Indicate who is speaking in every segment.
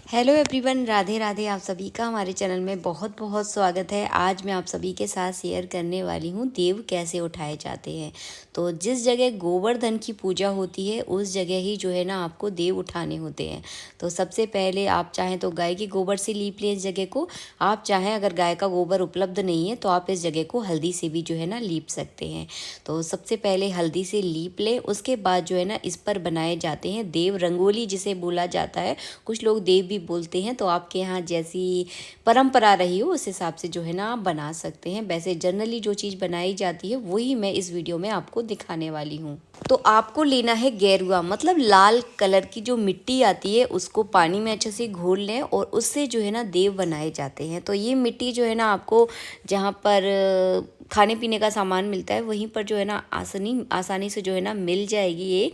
Speaker 1: Hello everyone, Radhe Radhe. आप सभी का हमारे चैनल में बहुत बहुत स्वागत है। आज मैं आप सभी के साथ शेयर करने वाली हूँ देव कैसे उठाए जाते हैं। तो जिस जगह गोवर्धन की पूजा होती है उस जगह ही जो है ना आपको देव उठाने होते हैं। तो सबसे पहले आप चाहें तो गाय के गोबर से लीप लें इस जगह को। आप चाहें अगर गाय का गोबर उपलब्ध नहीं है तो आप इस जगह को हल्दी से भी जो है ना लीप सकते हैं। तो सबसे पहले हल्दी से लीप लें, उसके बाद जो है ना इस पर बनाए जाते हैं देव, रंगोली जिसे बोला जाता है। कुछ लोग देव भी बोलते हैं। तो आपके यहाँ जैसी परंपरा रही हो उस हिसाब से जो है ना आप बना सकते हैं। वैसे जनरली जो चीज़ बनाई जाती है वही मैं इस वीडियो में आपको दिखाने वाली हूँ। तो आपको लेना है गेरुआ, मतलब लाल कलर की जो मिट्टी आती है उसको पानी में अच्छे से घोल लें और उससे जो है ना देव बनाए जाते हैं। तो ये मिट्टी जो है ना आपको जहाँ पर खाने पीने का सामान मिलता है वहीं पर जो है ना आसानी से जो है ना मिल जाएगी ये।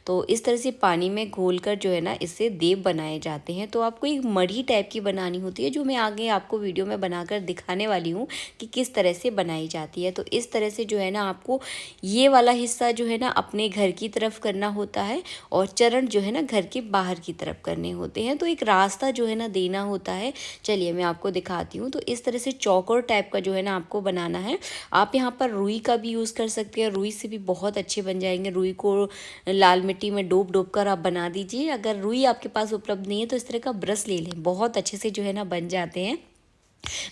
Speaker 1: तो इस तरह से पानी में घोलकर जो है ना इससे देव बनाए जाते हैं। तो आपको एक मढ़ी टाइप की बनानी होती है जो मैं आगे आपको वीडियो में बनाकर दिखाने वाली हूँ कि किस तरह से बनाई जाती है। तो इस तरह से जो है ना आपको ये वाला हिस्सा जो है ना अपने घर की तरफ करना होता है और चरण जो है ना घर के बाहर की तरफ करने होते हैं। तो एक रास्ता जो है ना देना होता है। चलिए मैं आपको दिखाती हूँ। तो इस तरह से चौकोर टाइप का जो है ना आपको बनाना है। आप यहाँ पर रुई का भी यूज़ कर सकते हैं, रुई से भी बहुत अच्छे बन जाएंगे। रुई को लाल मिट्टी में डोब कर आप बना दीजिए। अगर रुई आपके पास उपलब्ध नहीं है तो इस तरह का ब्रश ले लें, बहुत अच्छे से जो है ना बन जाते हैं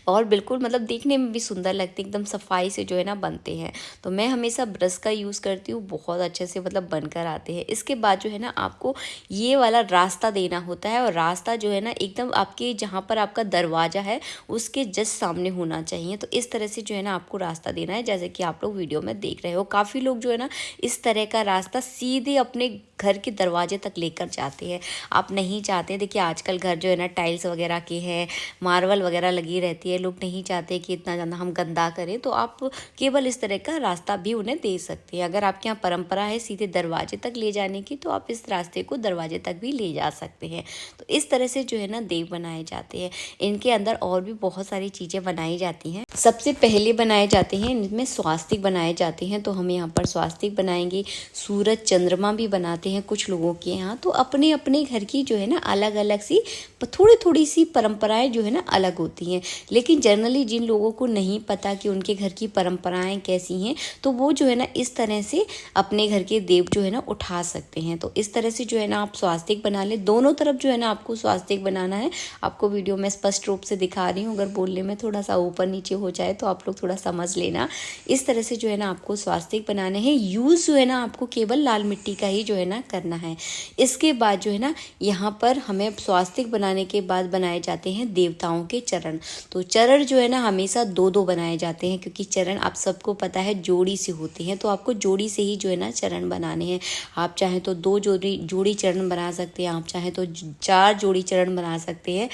Speaker 1: और बिल्कुल मतलब देखने में भी सुंदर लगते हैं, एकदम सफाई से जो है ना बनते हैं। तो मैं हमेशा ब्रश का यूज़ करती हूँ, बहुत अच्छे से मतलब बनकर आते हैं। इसके बाद जो है ना आपको ये वाला रास्ता देना होता है और रास्ता जो है ना एकदम आपके जहाँ पर आपका दरवाज़ा है उसके जस्ट सामने होना चाहिए। तो इस तरह से जो है ना आपको रास्ता देना है, जैसे कि आप लोग वीडियो में देख रहे हो। काफ़ी लोग जो है ना इस तरह का रास्ता सीधे अपने घर के दरवाजे तक लेकर जाते हैं। आप नहीं चाहते, देखिए आजकल घर जो है ना टाइल्स वगैरह के हैं, मार्बल वगैरह लगी रहती है, लोग नहीं चाहते कि इतना ज़्यादा हम गंदा करें। तो आप केवल इस तरह का रास्ता भी उन्हें दे सकते हैं। अगर आपके यहाँ परंपरा है सीधे दरवाजे तक ले जाने की तो आप इस रास्ते को दरवाजे तक भी ले जा सकते हैं। तो इस तरह से जो है ना देव बनाए जाते हैं। इनके अंदर और भी बहुत सारी चीज़ें बनाई जाती हैं। सबसे पहले बनाए जाते हैं इनमें स्वास्तिक बनाए जाते हैं। तो हम यहाँ पर स्वास्तिक बनाएंगे, सूरज चंद्रमा भी बनाते हैं कुछ लोगों के यहाँ। तो अपने अपने घर की जो है ना अलग अलग सी थोड़ी थोड़ी सी परंपराएं जो है ना अलग होती हैं। लेकिन जनरली जिन लोगों को नहीं पता कि उनके घर की परंपराएं कैसी हैं तो वो जो है ना इस तरह से अपने घर के देव जो है ना उठा सकते हैं। तो इस तरह से जो है ना आप स्वास्तिक बना लें। दोनों तरफ जो है ना आपको स्वास्तिक बनाना है। आपको वीडियो में स्पष्ट रूप से दिखा रही हूँ, अगर बोलने में थोड़ा सा ऊपर नीचे हो जाए तो आप लोग थोड़ा समझ लेना। इस तरह से जो है ना आपको स्वास्तिक बनाने हैं। यूज़ जो है ना आपको केवल लाल मिट्टी का ही जो है ना करना है। इसके बाद जो है ना यहाँ पर हमें स्वास्तिक बनाने के बाद बनाए जाते हैं देवताओं के चरण। तो चरण जो है ना हमेशा दो दो बनाए जाते हैं क्योंकि चरण आप सबको पता है जोड़ी से होते हैं। तो आपको जोड़ी से ही जो है ना चरण बनाने हैं। आप चाहें तो दो जोड़ी चरण बना सकते हैं, आप चाहें तो 4 जोड़ी चरण बना सकते हैं।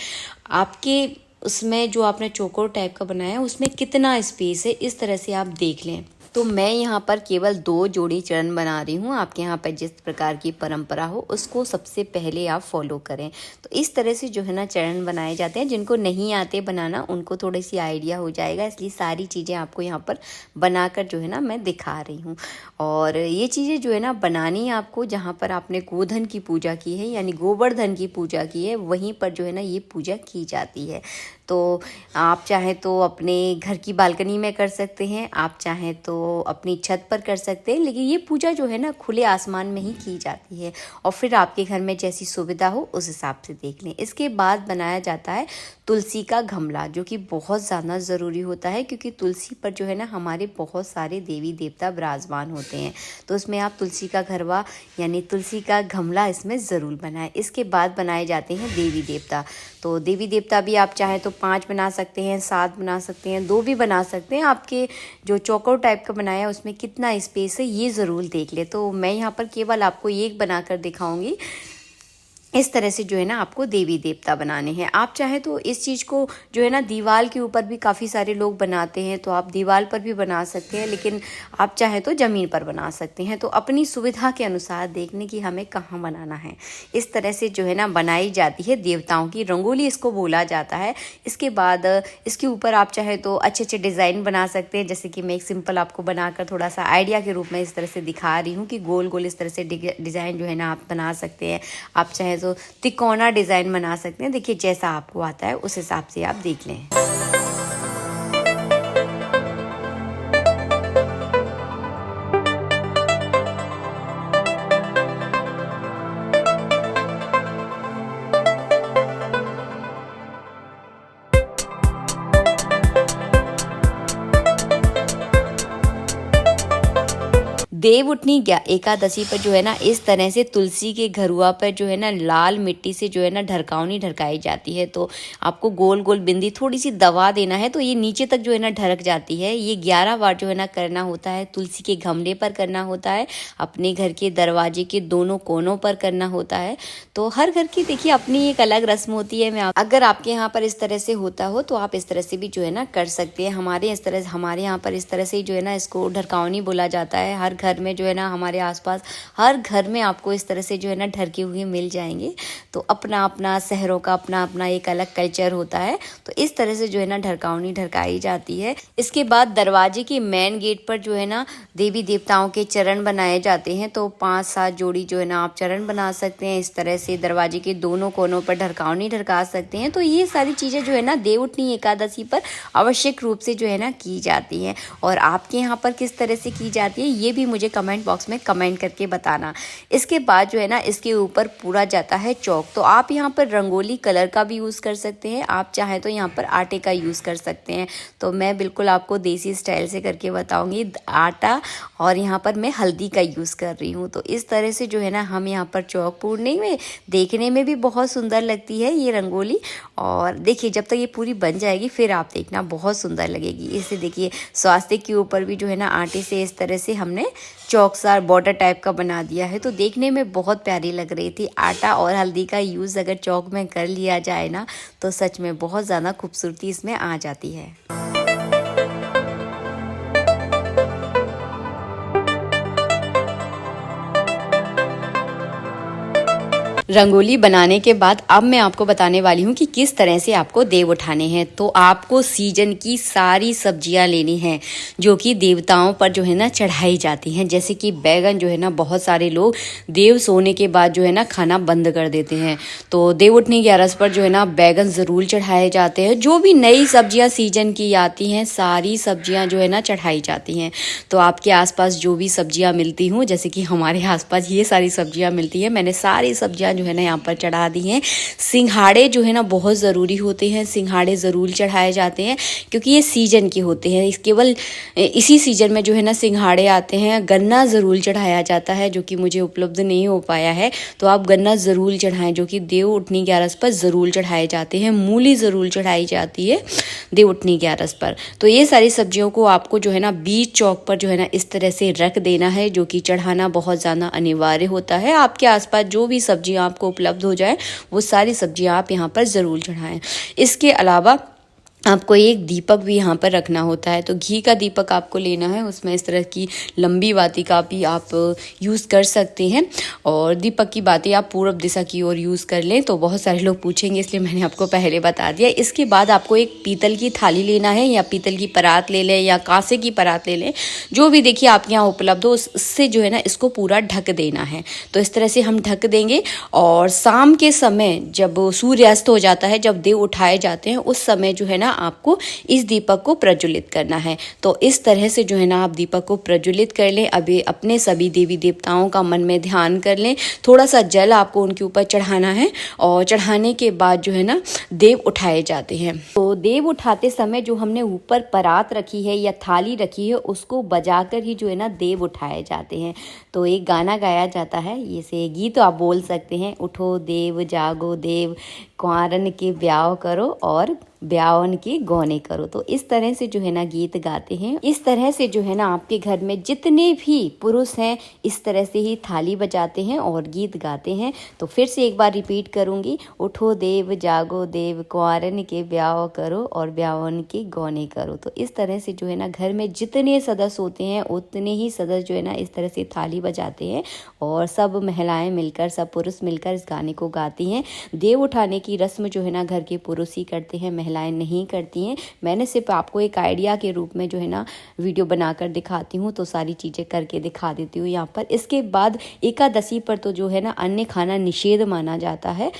Speaker 1: आपके उसमें जो आपने चौकोर टाइप का बनाया है उसमें कितना स्पेस है इस तरह से आप देख लें। तो मैं यहाँ पर केवल 2 जोड़ी चरण बना रही हूँ। आपके यहाँ पर जिस प्रकार की परंपरा हो उसको सबसे पहले आप फॉलो करें। तो इस तरह से जो है ना चरण बनाए जाते हैं। जिनको नहीं आते बनाना उनको थोड़ी सी आइडिया हो जाएगा, इसलिए सारी चीज़ें आपको यहाँ पर बनाकर जो है ना मैं दिखा रही हूँ। और ये चीज़ें जो है ना बनानी आपको जहाँ पर आपने गोधन की पूजा की है यानी गोवर्धन की पूजा की है वहीं पर जो है ना ये पूजा की जाती है। तो आप चाहें तो अपने घर की बालकनी में कर सकते हैं, आप चाहें तो अपनी छत पर कर सकते हैं, लेकिन ये पूजा जो है ना खुले आसमान में ही की जाती है। और फिर आपके घर में जैसी सुविधा हो उस हिसाब से देख लें। इसके बाद बनाया जाता है तुलसी का गमला, जो कि बहुत ज़्यादा ज़रूरी होता है क्योंकि तुलसी पर जो है ना हमारे बहुत सारे देवी देवता विराजमान होते हैं। तो उसमें आप तुलसी का घरवा यानी तुलसी का गमला इसमें ज़रूर बनाएं। इसके बाद बनाए जाते हैं देवी देवता। तो देवी देवता भी आप चाहें तो 5 बना सकते हैं, 7 बना सकते हैं, 2 भी बना सकते हैं। आपके जो चौकोर टाइप का बनाया है उसमें कितना स्पेस है ये ज़रूर देख ले। तो मैं यहाँ पर केवल आपको एक बनाकर दिखाऊंगी। इस तरह से जो है ना आपको देवी देवता बनाने हैं। आप चाहें तो इस चीज़ को जो है ना दीवार के ऊपर भी काफ़ी सारे लोग बनाते हैं, तो आप दीवार पर भी बना सकते हैं, लेकिन आप चाहें तो ज़मीन पर बना सकते हैं। तो अपनी सुविधा के अनुसार देखने की हमें कहाँ बनाना है। इस तरह से जो है ना बनाई जाती है देवताओं की रंगोली, इसको बोला जाता है। इसके बाद इसके ऊपर आप चाहे तो अच्छे अच्छे डिज़ाइन बना सकते हैं, जैसे कि मैं एक सिंपल आपको बनाकर थोड़ा सा आइडिया के रूप में इस तरह से दिखा रही हूँ कि गोल गोल इस तरह से डिज़ाइन जो है ना आप बना सकते हैं। आप चाहे हैं तो तिकोना डिज़ाइन बना सकते हैं। देखिए जैसा आपको आता है उस हिसाब से आप देख लें। देव उठनी एकादशी पर जो है ना इस तरह से तुलसी के घरुआ पर जो है ना लाल मिट्टी से जो है ना ढरकावनी ढरकाई जाती है। तो आपको गोल गोल बिंदी थोड़ी सी दबा देना है तो ये नीचे तक जो है ना ढरक जाती है। ये 11 बार जो है ना करना होता है। तुलसी के गमले पर करना होता है, अपने घर के दरवाजे के दोनों कोनों पर करना होता है। तो हर घर की देखिए अपनी एक अलग रस्म होती है। अगर आपके यहाँ पर इस तरह से होता हो तो आप इस तरह से भी जो है ना कर सकते हैं। हमारे यहाँ पर इस तरह से जो है ना इसको ढरकावनी बोला जाता है। हर घर में जो है ना हमारे आसपास हर घर में आपको इस तरह से जो है ना ढरके हुए मिल जाएंगे। तो अपना अपना शहरों का अपना अपना एक अलग कल्चर होता है। तो इस तरह से जो है ना ढरकावनी ढरकाई जाती है। इसके बाद दरवाजे के मेन गेट पर जो है ना देवी देवताओं के चरण बनाए जाते हैं। तो 5-7 जोड़ी जो है ना आप चरण बना सकते हैं। इस तरह से दरवाजे के दोनों कोनों पर ढरकावनी ढरका सकते हैं। तो ये सारी चीज़ें जो है ना देवउठनी एकादशी पर आवश्यक रूप से जो है ना की जाती हैं। और आपके यहाँ पर किस तरह से की जाती है ये भी मुझे कमेंट बॉक्स में कमेंट करके बताना। इसके बाद जो है ना इसके ऊपर पूरा जाता है चौक। तो आप यहाँ पर रंगोली कलर का भी यूज़ कर सकते हैं, आप चाहें तो यहाँ पर आटे का यूज़ कर सकते हैं। तो मैं बिल्कुल आपको देसी स्टाइल से करके बताऊंगी। आटा और यहाँ पर मैं हल्दी का यूज़ कर रही हूँ। तो इस तरह से जो है ना हम यहाँ पर चौक पूरने में देखने में भी बहुत सुंदर लगती है ये रंगोली। और देखिए जब तक ये पूरी बन जाएगी फिर आप देखना बहुत सुंदर लगेगी। इसे देखिए स्वास्थ्य के ऊपर भी जो है ना आटे से इस तरह से हमने चौकसार बॉर्डर टाइप का बना दिया है। तो देखने में बहुत प्यारी लग रही थी। आटा और हल्दी का यूज़ अगर चौक में कर लिया जाए ना तो सच में बहुत ज़्यादा खूबसूरती इसमें आ जाती है। रंगोली बनाने के बाद अब मैं आपको बताने वाली हूँ कि किस तरह से आपको देव उठाने हैं। तो आपको सीजन की सारी सब्जियां लेनी हैं जो कि देवताओं पर जो है ना चढ़ाई जाती हैं। जैसे कि बैगन जो है ना बहुत सारे लोग देव सोने के बाद जो है ना खाना बंद कर देते हैं। तो देव उठनी 11 पर जो है ना बैगन ज़रूर चढ़ाए जाते हैं। जो भी नई सब्जियाँ सीजन की आती हैं सारी सब्जियाँ जो है ना चढ़ाई जाती हैं। तो आपके आसपास जो भी सब्जियाँ मिलती हूँ, जैसे कि हमारे आसपास ये सारी सब्जियाँ मिलती हैं, मैंने सारी सब्जियाँ जो है ना यहाँ पर चढ़ा दी हैं। सिंघाड़े जो है ना बहुत ज़रूरी होते हैं, सिंघाड़े ज़रूर चढ़ाए जाते हैं क्योंकि ये सीजन के होते हैं। केवल इसी सीजन में जो है ना सिंघाड़े आते हैं। गन्ना ज़रूर चढ़ाया जाता है जो कि मुझे उपलब्ध नहीं हो पाया है। तो आप गन्ना ज़रूर चढ़ाएं जो कि देव उठनी 11 पर ज़रूर चढ़ाए जाते हैं। मूली ज़रूर चढ़ाई जाती है देव उठनी 11 पर। तो ये सारी सब्जियों को आपको जो है ना बीच चौक पर जो है ना इस तरह से रख देना है जो कि चढ़ाना बहुत ज़्यादा अनिवार्य होता है। आपके आसपास जो भी सब्जियां आपको उपलब्ध हो जाए वो सारी सब्जियां आप यहाँ पर ज़रूर चढ़ाएं। इसके अलावा आपको एक दीपक भी यहाँ पर रखना होता है। तो घी का दीपक आपको लेना है, उसमें इस तरह की लंबी बाती का भी आप यूज़ कर सकते हैं। और दीपक की बाती आप पूर्व दिशा की ओर यूज़ कर लें। तो बहुत सारे लोग पूछेंगे इसलिए मैंने आपको पहले बता दिया। इसके बाद आपको एक पीतल की थाली लेना है या पीतल की परात ले लें या कांसे की परात ले लें, जो भी देखिए आपके यहाँ उपलब्ध हो। उससे जो है ना इसको पूरा ढक देना है। तो इस तरह से हम ढक देंगे और शाम के समय जब सूर्यास्त हो जाता है, जब देव उठाए जाते हैं, उस समय जो है ना आपको इस दीपक को प्रज्वलित करना है। तो इस तरह से जो है ना आप दीपक को प्रज्वलित कर लें। अभी अपने सभी देवी देवताओं का मन में ध्यान कर लें। थोड़ा सा जल आपको उनके ऊपर चढ़ाना है और चढ़ाने के बाद जो है ना देव उठाए जाते हैं। तो देव उठाते समय जो हमने ऊपर परात रखी है या थाली रखी है उसको बजाकर ही जो है ना देव उठाए जाते हैं। तो एक गाना गाया जाता है, ये से गीत आप बोल सकते हैं। उठो देव जागो देव, कुंवारन के ब्याह करो और ब्यावन के गौने करो। तो इस तरह से जो है ना गीत गाते हैं। इस तरह से जो है ना आपके घर में जितने भी पुरुष हैं इस तरह से ही थाली बजाते हैं और गीत गाते हैं। तो फिर से एक बार रिपीट करूंगी, उठो देव जागो देव, कुंवारन के ब्याह करो और ब्यावन के गौने करो। तो इस तरह से जो है ना घर में जितने सदस्य होते हैं उतने ही सदस्य जो है ना इस तरह से थाली बजाते हैं और सब महिलाएं मिलकर, सब पुरुष मिलकर इस गाने को गाती हैं। देव उठाने की रस्म जो है ना घर के पुरुष ही करते हैं, महिलाएं नहीं करती हैं। मैंने सिर्फ आपको एक आइडिया के रूप में जो है ना वीडियो बनाकर दिखाती हूँ, तो सारी चीज़ें करके दिखा देती हूँ यहाँ पर। इसके बाद एकादशी पर तो जो है ना अन्य खाना निषेध माना जाता है।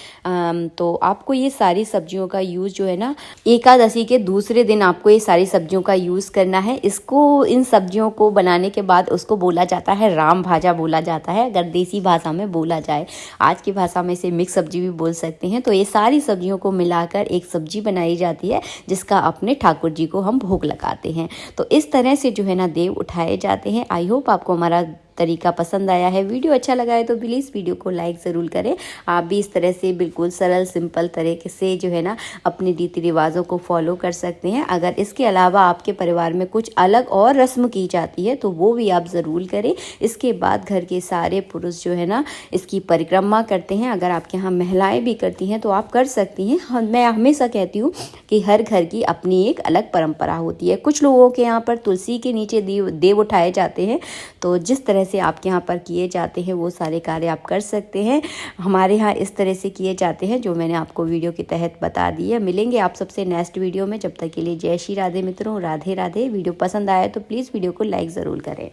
Speaker 1: तो आपको ये सारी सब्जियों का यूज़ जो है ना एकादशी के दूसरे दिन आपको ये सारी सब्जियों का यूज़ करना है। इसको इन सब्जियों को बनाने के बाद उसको बोला जाता है राम भाजा बोला जाता है, अगर देसी भाषा में बोला जाए। आज की भाषा में इसे मिक्स सब्जी भी बोल सकते हैं। तो ये सारी सब्जियों को मिलाकर एक सब्जी बनाई जाती है, जिसका अपने ठाकुर जी को हम भोग लगाते हैं। तो इस तरह से जो है ना देव उठाए जाते हैं। आई होप आपको हमारा तरीका पसंद आया है। वीडियो अच्छा लगा है तो प्लीज़ वीडियो को लाइक ज़रूर करें। आप भी इस तरह से बिल्कुल सरल सिंपल तरीके से जो है ना अपने रीति रिवाज़ों को फॉलो कर सकते हैं। अगर इसके अलावा आपके परिवार में कुछ अलग और रस्म की जाती है तो वो भी आप ज़रूर करें। इसके बाद घर के सारे पुरुष जो है ना इसकी परिक्रमा करते हैं। अगर आपके यहाँ महिलाएँ भी करती हैं तो आप कर सकती हैं। मैं हमेशा कहती हूँ कि हर घर की अपनी एक अलग परंपरा होती है। कुछ लोगों के यहाँ पर तुलसी के नीचे देव उठाए जाते हैं। तो जिस तरह से आपके यहाँ पर किए जाते हैं वो सारे कार्य आप कर सकते हैं। हमारे यहाँ इस तरह से किए जाते हैं जो मैंने आपको वीडियो के तहत बता दी है। मिलेंगे आप सबसे नेक्स्ट वीडियो में। जब तक के लिए जय श्री राधे मित्रों, राधे राधे। वीडियो पसंद आया तो प्लीज़ वीडियो को लाइक ज़रूर करें।